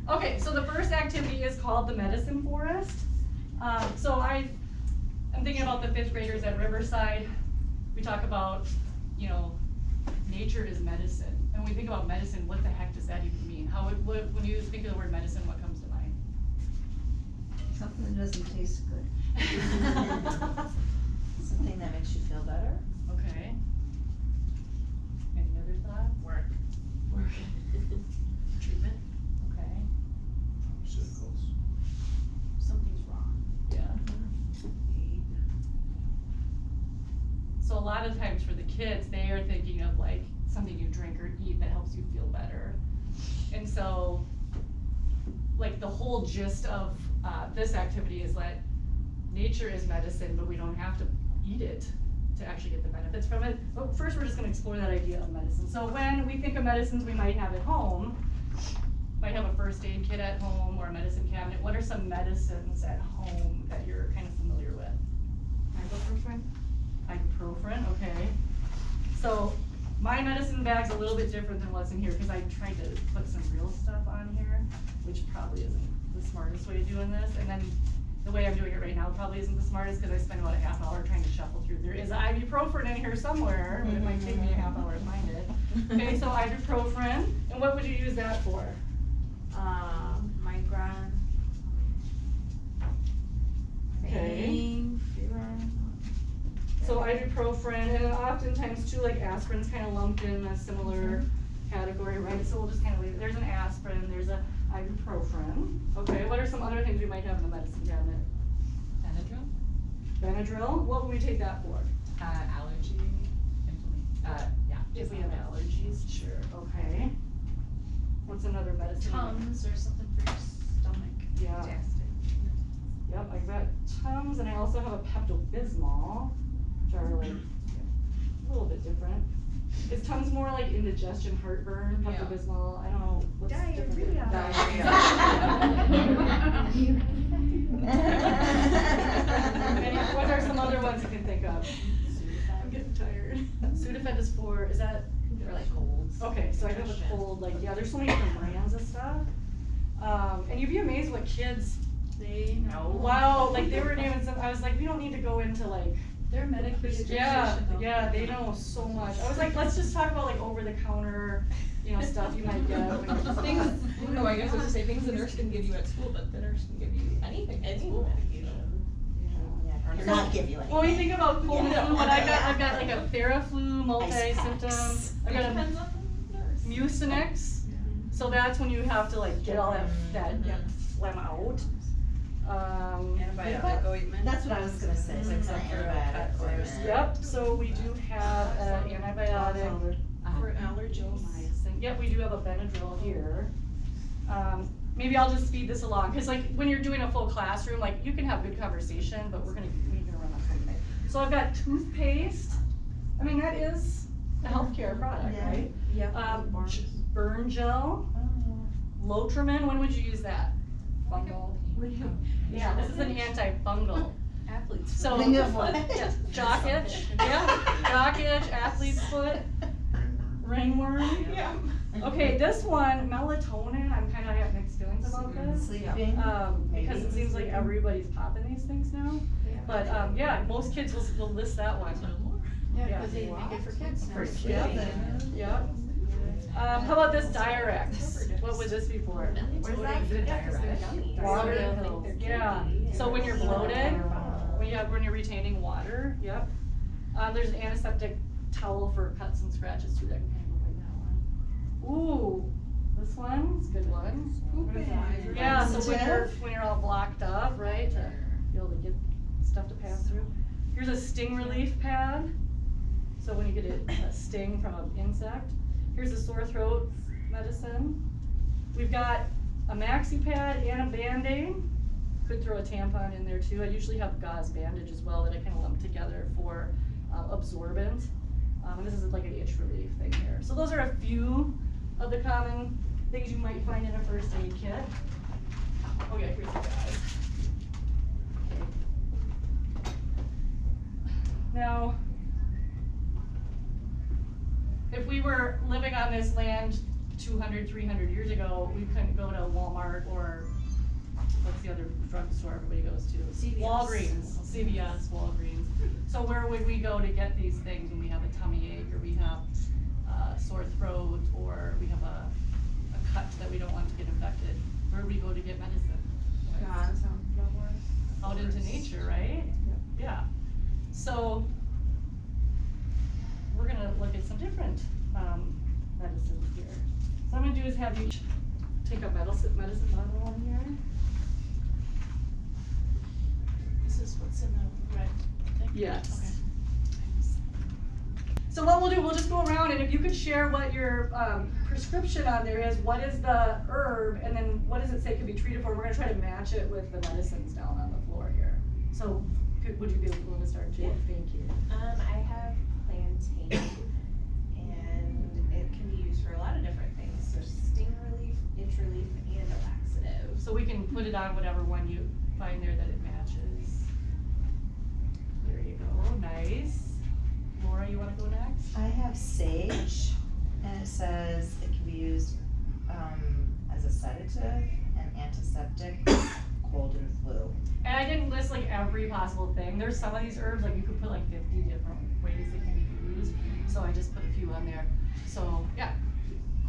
Okay, so the first activity is called the Medicine Forest. So I'm thinking about the 5th graders at Riverside. We talk about, you know, nature is medicine. And when we think about medicine, what the heck does that even mean? When you think of the word medicine, what comes to mind? Something that doesn't taste good. Something that makes you feel better. Okay. Any other thoughts? Work. Treatment. Okay. Pharmaceuticals. Something's wrong. Yeah. So a lot of times for the kids, they are thinking of like something you drink or eat that helps you feel better. And so, like the whole gist of this activity is that nature is medicine, but we don't have to eat it to actually get the benefits from it. But first, we're just going to explore that idea of medicine. So when we think of medicines we might have at home, might have a first aid kit at home or a medicine cabinet. What are some medicines at home that you're kind of familiar with? Ibuprofen. Ibuprofen, okay. So my medicine bag's a little bit different than what's in here because I tried to put some real stuff on here, which probably isn't the smartest way of doing this. And then the way I'm doing it right now probably isn't the smartest because I spent about a half hour trying to shuffle through. There is ibuprofen in here somewhere, but it might take me a half hour to find it. Okay, so ibuprofen, and what would you use that for? Migraine. Okay. Pain, fever. So ibuprofen, and then oftentimes too, like aspirin's kind of lumped in a similar category, right? So we'll just kind of leave it. There's an aspirin, there's a ibuprofen. Okay, what are some other things we might have in the medicine cabinet? Benadryl. Benadryl, what would we take that for? Allergy, inflammation. Yeah. If we have allergies, sure, okay. What's another medicine? Tums or something for your stomach. Yeah. Gastric. Yep, I've got Tums, and I also have a Pepto-Bismol, which are like a little bit different. Is Tums more like indigestion, heartburn? Yeah. Pepto-Bismol, I don't know what's different. Diarrhea. And what are some other ones you can think of? I'm getting tired. Sudafed is for, is that? They're like colds. Okay, so I have a cold, like, yeah, there's so many different brands of stuff. And you'd be amazed what kids They know. wow, like they were naming some, I was like, we don't need to go into like, They're medically yeah, they know so much. I was like, let's just talk about like over the counter, you know, stuff you might get. when you're- Things, no, I guess I was to say things the nurse can give you at school, but the nurse can give you anything at school. Or not give you any. Well, you think about cold and Yeah. flu, but I've got like a Theraflu multi-symptom, packs. I've got a Depends on the nurse. Mucinex, so that's when you have to like get all that phlegm out. Antibiotic ointment. That's what I was gonna say, so it's an Except for antibiotic pet ointment. Yep, so we do have an antibiotic. For allergies. Yep, we do have a Benadryl here. Maybe I'll just speed this along, because like when you're doing a full classroom, like you can have good conversation, but we're gonna run out of time today. So I've got toothpaste. I mean, that is a healthcare product, Yeah. right? Yeah. Burn gel, Lotrimin, when would you use that? Fungal. Yeah, this is an antifungal. Athletes. So, Finger foot. yes, jock itch, yeah, jock itch, athlete's foot, ringworm. Yeah. Okay, this one, melatonin, I'm kinda have mixed feelings about this. Sleeping. Because it seems like everybody's popping these things now. But, yeah, most kids will list that one. Yeah, because they make it for kids now. For Yeah. sleeping. Yep. How about this Diurex? What would this be for? Where's that? Water pills, yeah. So when you're bloated, when you're retaining water, yep. There's an antiseptic towel for cuts and scratches too, that can kind of look like that one. Ooh, this one's a good one. Yeah, so when you're all blocked up, right, to be able to get stuff to pass through. Here's a sting relief pad. So when you get a sting from an insect. Here's a sore throat medicine. We've got a maxi pad and a Band-Aid. Could throw a tampon in there too. I usually have gauze bandage as well that I kind of lump together for absorbent. And this is like an itch relief thing here. So those are a few of the common things you might find in a first aid kit. Oh yeah, here's the gauze. Now, if we were living on this land 200, 300 years ago, we couldn't go to Walmart or what's the other drugstore everybody goes to? CVS. Walgreens, CVS, Walgreens. So where would we go to get these things when we have a tummy ache or we have sore throat or we have a cut that we don't want to get infected? Where do we go to get medicine? Out into nature, right? Yeah. So we're gonna look at some different medicines here. So I'm gonna do is have you take a medicine bottle on here. This is what's in the red thing? Yes. Okay. So what we'll do, we'll just go around and if you could share what your prescription on there is, what is the herb, and then what does it say could be treated for? We're gonna try to match it with the medicines down on the floor here. So would you be willing to start, Jade? Thank you. I have plantain, and it can be used for a lot of different things. So sting relief, itch relief, and a laxative. So we can put it on whatever one you find there that it matches. There you go, nice. Laura, you wanna go next? I have sage, and it says it can be used, as a sedative and antiseptic, cold and flu. And I didn't list like every possible thing. There's some of these herbs, like you could put like 50 different ways they can be used. So I just put a few on there. So yeah,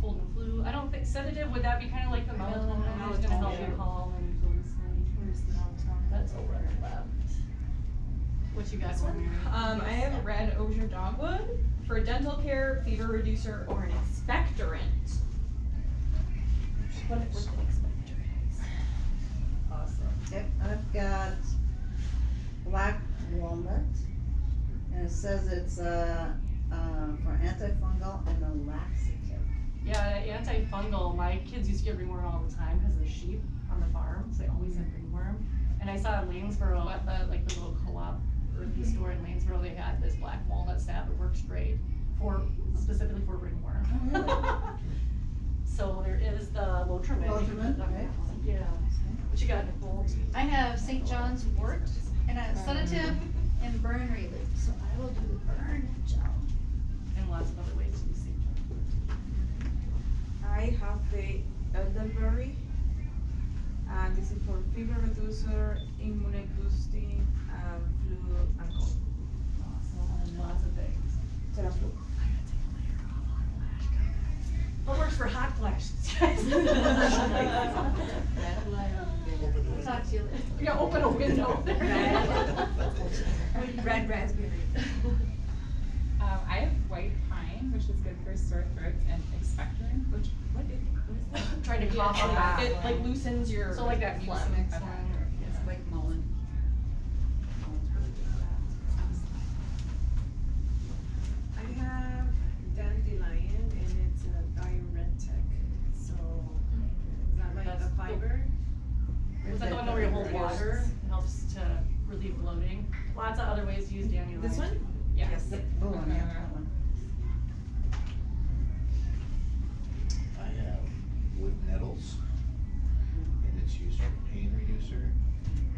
cold and flu. I don't think sedative, would that be kind of like the melatonin? It's gonna help you calm and go to sleep. Where's the melatonin? That's over on the left. What you got on there? I have red osier dogwood for dental care, fever reducer, or an expectorant. What an expectorant is. Awesome. Yep, I've got black walnut, and it says it's, for antifungal and a laxative. Yeah, antifungal, my kids used to get ringworm all the time because of the sheep on the farms, they always had ringworm. And I saw in Lanesboro at the, like the little co-op earthy store in Lanesboro, they had this black walnut salve, it works great specifically for ringworm. So there is the Lotrimin. Lotrimin, right. Yeah. What you got, Nicole? I have St. John's wort and a sedative and burn relief, so I will do the burn gel. And lots of other ways to use St. John's. I have the elderberry, and this is for fever reducer, immune boosting, flu and cold. Awesome, lots of things. Será flu. What works for hot flashes? We'll talk to you later. Yeah, open a window. Red raspberry. I have white pine, which is good for sore throats, and expectorant, what is that? Trying to cough on Yeah, that. it like loosens your So like that phlegm. Mucinex Okay. one. It's like Mullen. I have dandelion, and it's a diuretic, so is that like That's the the- fiber? Is that the one where you hold water? It helps to relieve bloating. Lots of other ways to use dandelion. This one? Yes. Oh, yeah, that one. I have wood nettles, and it's used for pain reducer,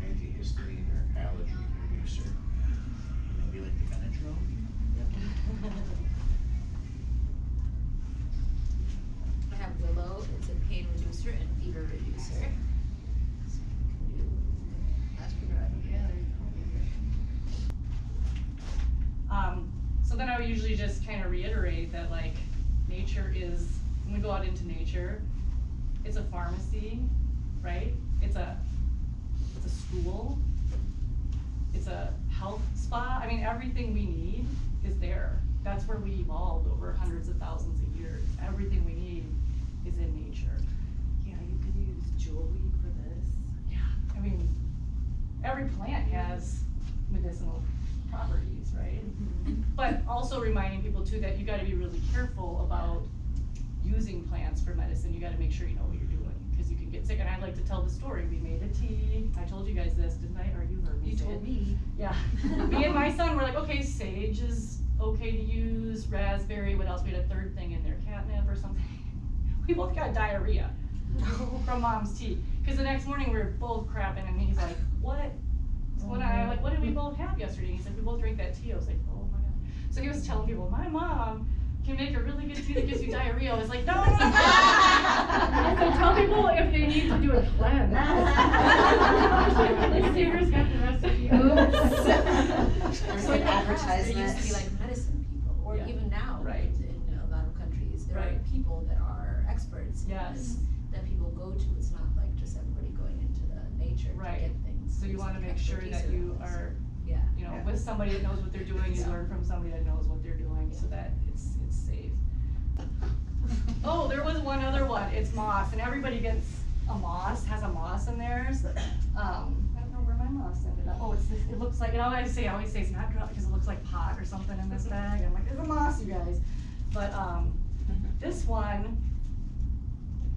antihistamine or allergy reducer. Maybe like the Benadryl? I have willow, it's a pain reducer and fever reducer. So we can do aspirin. Yeah, there you go. So then I would usually just kind of reiterate that like nature is, when we go out into nature, it's a pharmacy, right? It's a school, it's a health spa. I mean, everything we need is there. That's where we evolved over hundreds of thousands of years. Everything we need is in nature. Yeah, you could use jewelweed for this. Yeah, I mean, every plant has medicinal properties, right? But also reminding people too that you gotta be really careful about using plants for medicine. You gotta make sure you know what you're doing, because you can get sick. And I like to tell the story. We made a tea. I told you guys this, didn't I? Or you heard me You say told it. me. Yeah. Me and my son were like, okay, sage is okay to use, raspberry, what else? We had a third thing in there, catnip or something. We both got diarrhea from mom's tea. Cause the next morning we were both crapping and he's like, what? I'm like, what did we both have yesterday? He's like, we both drank that tea. I was like, oh my God. So he was telling people, my mom can make a really good tea that gives you diarrhea. I was like, no. I said, tell people if they need to do a cleanse. The Savior's got the recipe. There's So an in the past, advertisement. there used to be like medicine people, or Yeah. even now, Right. in a lot of countries, there are Right. people that are experts in Yes. this that people go to. It's not like just everybody going into the nature Right. to get things. So you There's wanna like make sure expertise that you around this. are, Yeah. you know, Yeah. with somebody that knows what they're doing, you Yeah. learn from somebody that knows what they're doing so that it's safe. Oh, there was one other one, it's moss, and everybody gets a moss, has a moss in theirs. I don't know where my moss ended up. Oh, it's this, it looks like, and I always say it's not dry, because it looks like pot or something in this bag. I'm like, there's a moss, you guys. But, this one,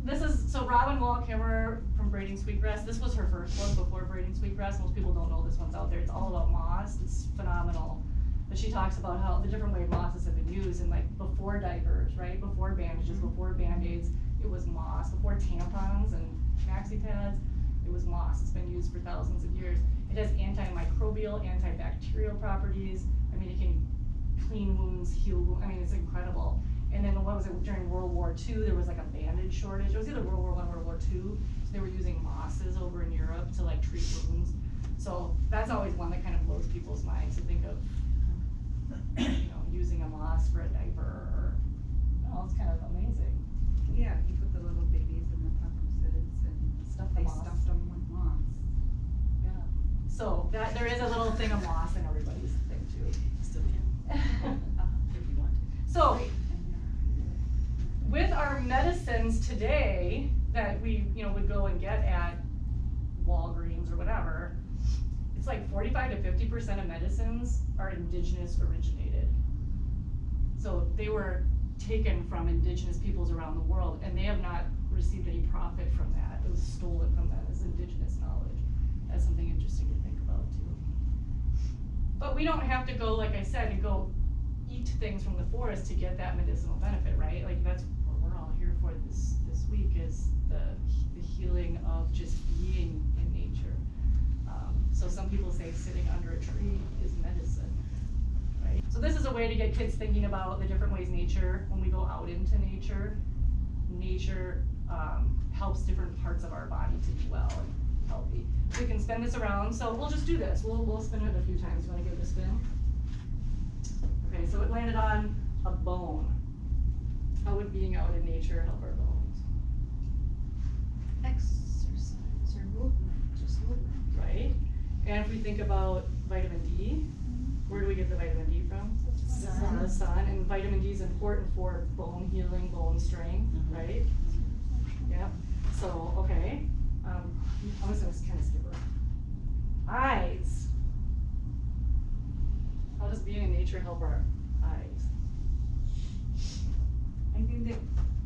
this is, so Robin Wall-Kimmerer from Braiding Sweetgrass, this was her first one before Braiding Sweetgrass. Most people don't know this one's out there. It's all about moss, it's phenomenal. But she talks about how the different way mosses have been used, and like before diapers, right? Before bandages, before Band-Aids, it was moss. Before tampons and maxi pads, it was moss. It's been used for thousands of years. It has antimicrobial, antibacterial properties. I mean, it can clean wounds, heal wounds. I mean, it's incredible. And then what was it, during World War II, there was like a bandage shortage. It was either World War I or World War II. So they were using mosses over in Europe to like treat wounds. So that's always one that kind of blows people's minds to think of, you know, using a moss for a diaper or, oh, it's kind of amazing. Yeah, you put the little babies in the pampers and Stuff the they moss. stuffed them with moss. Yeah. So that, there is a little thing of moss in everybody's thing too. Still can, if you want to. So, with our medicines today that we, you know, would go and get at Walgreens or whatever, it's like 45 to 50% of medicines are indigenous originated. So they were taken from indigenous peoples around the world, and they have not received any profit from that. It was stolen from them as indigenous knowledge. That's something interesting to think about too. But we don't have to go, like I said, and go eat things from the forest to get that medicinal benefit, right? Like that's what we're all here for this week, is the healing of just being in nature. So some people say sitting under a tree is medicine, right? So this is a way to get kids thinking about the different ways nature, when we go out into nature, nature helps different parts of our body to be well and healthy. We can spin this around, so we'll just do this. We'll spin it a few times. You wanna give it a spin? Okay, so it landed on a bone. How would being out in nature help our bones? Exercise or movement, just movement. Right? And if we think about vitamin D, where do we get the vitamin D from? From the sun, and vitamin D is important for bone healing, bone strength, right? Yep. So, okay, I'm just gonna kind of skip around. Eyes. How does being in nature help our eyes? I think the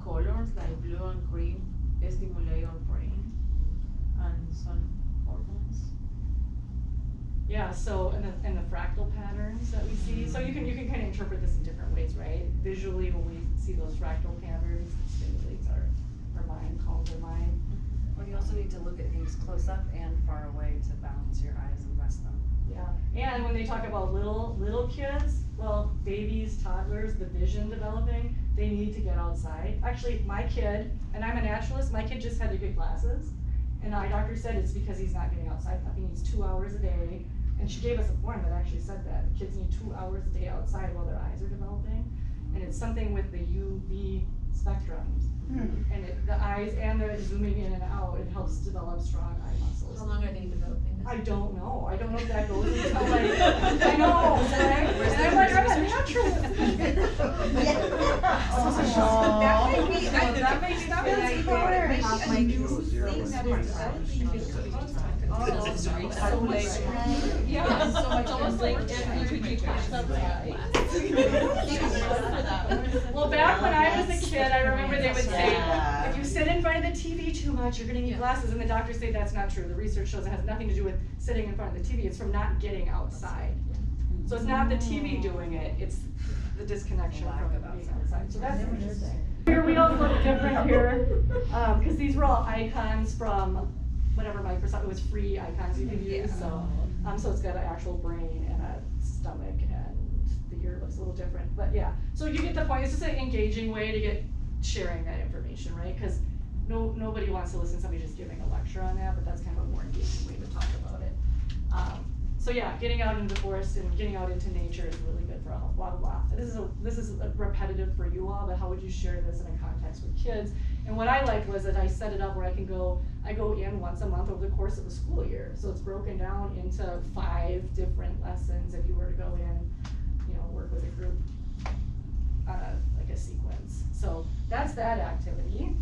colors like blue and green stimulate your brain and some hormones. Yeah, so, and the fractal patterns that we see, so you can kind of interpret this in different ways, right? Visually, when we see those fractal patterns, it stimulates our mind, calms our mind. Well, you also need to look at things close up and far away to balance your eyes and rest them. Yeah, and when they talk about little kids, well, babies, toddlers, the vision developing, they need to get outside. Actually, my kid, and I'm a naturalist, my kid just had to get glasses, and our doctor said it's because he's not getting outside enough. He needs 2 hours a day, and she gave us a form that actually said that kids need 2 hours a day outside while their eyes are developing, and it's something with the UV spectrums, and the eyes and the zooming in and out, it helps develop strong eye muscles. How long are they developing this? I don't know if that goes until like, I know, right? And I'm like, I'm a naturalist. That may be That something makes like hard. maybe Half a my new juice. thing that is developing because So much Yeah, so much it's almost like if you could be pushed outside. Well, back when I was a kid, I remember they would say, Yeah. if you sit in front of the TV too much, you're gonna need glasses, and the doctors say that's not true. The research shows it has nothing to do with sitting in front of the TV, it's from not getting outside. So it's not the TV doing it, it's the disconnection from being outside, so that's interesting. Your wheels look different here, cause these were all icons from whatever Microsoft, it was free icons you could use, so. So it's got an actual brain and a stomach, and the ear looks a little different, but yeah. So you get the point, it's just an engaging way to get sharing that information, right? Cause nobody wants to listen to somebody just giving a lecture on that, but that's kind of a more engaging way to talk about it. So yeah, getting out into the forest and getting out into nature is really good for all, blah, blah, blah. This is repetitive for you all, but how would you share this in a context with kids? And what I liked was that I set it up where I go in once a month over the course of the school year. So it's broken down into 5 different lessons if you were to go in, you know, work with a group on like a sequence. So that's that activity.